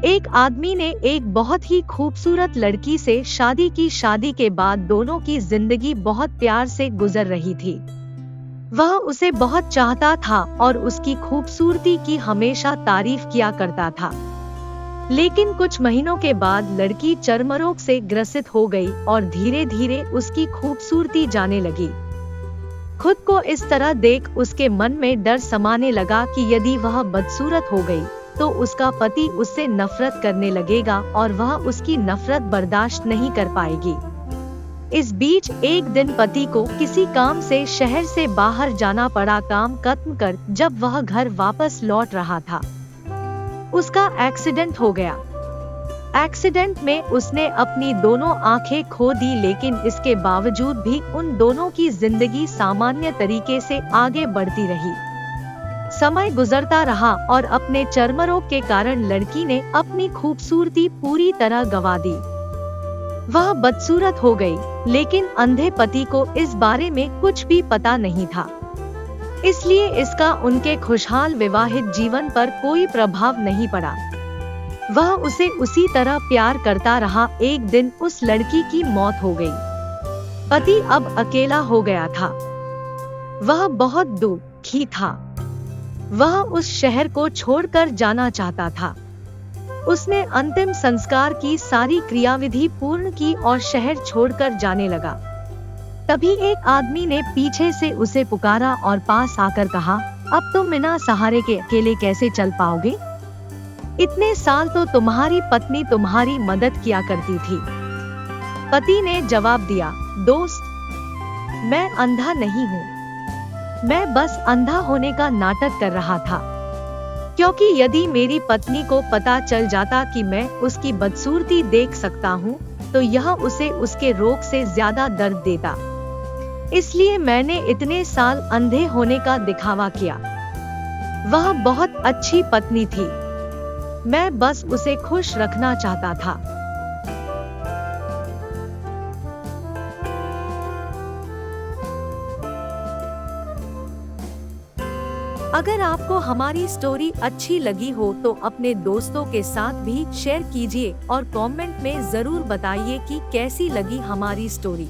एक आदमी ने एक बहुत ही खूबसूरत लड़की से शादी की। शादी के बाद दोनों की जिंदगी बहुत प्यार से गुजर रही थी। वह उसे बहुत चाहता था और उसकी खूबसूरती की हमेशा तारीफ किया करता था। लेकिन कुछ महीनों के बाद लड़की चर्मरोग से ग्रसित हो गई और धीरे धीरे उसकी खूबसूरती जाने लगी। खुद को इस तरह देख उसके मन में डर समाने लगा कि यदि वह बदसूरत हो गई तो उसका पति उससे नफरत करने लगेगा और वह उसकी नफरत बर्दाश्त नहीं कर पाएगी। इस बीच एक दिन पति को किसी काम से शहर से बाहर जाना पड़ा। काम खत्म कर जब वह घर वापस लौट रहा था, उसका एक्सीडेंट हो गया। एक्सीडेंट में उसने अपनी दोनों आंखें खो दी, लेकिन इसके बावजूद भी उन दोनों की जिंदगी सामान्य तरीके से आगे बढ़ती रही। समय गुजरता रहा और अपने चर्मरोग के कारण लड़की ने अपनी खूबसूरती पूरी तरह गंवा दी। वह बदसूरत हो गई, लेकिन अंधे पति को इस बारे में कुछ भी पता नहीं था, इसलिए इसका उनके खुशहाल विवाहित जीवन पर कोई प्रभाव नहीं पड़ा। वह उसे उसी तरह प्यार करता रहा। एक दिन उस लड़की की मौत हो गई। पति अब अकेला हो गया था। वह बहुत दुखी था। वह उस शहर को छोड़कर जाना चाहता था। उसने अंतिम संस्कार की सारी क्रियाविधि पूर्ण की और शहर छोड़कर जाने लगा। तभी एक आदमी ने पीछे से उसे पुकारा और पास आकर कहा, अब तुम बिना सहारे के अकेले कैसे चल पाओगे? इतने साल तो तुम्हारी पत्नी तुम्हारी मदद किया करती थी। पति ने जवाब दिया, दोस्त, मैं अंधा नहीं हूँ। मैं बस अंधा होने का नाटक कर रहा था, क्योंकि यदि मेरी पत्नी को पता चल जाता कि मैं उसकी बदसूरती देख सकता हूँ तो यह उसे उसके रोग से ज्यादा दर्द देता। इसलिए मैंने इतने साल अंधे होने का दिखावा किया। वह बहुत अच्छी पत्नी थी। मैं बस उसे खुश रखना चाहता था। अगर आपको हमारी स्टोरी अच्छी लगी हो तो अपने दोस्तों के साथ भी शेयर कीजिए और कमेंट में जरूर बताइए कि कैसी लगी हमारी स्टोरी।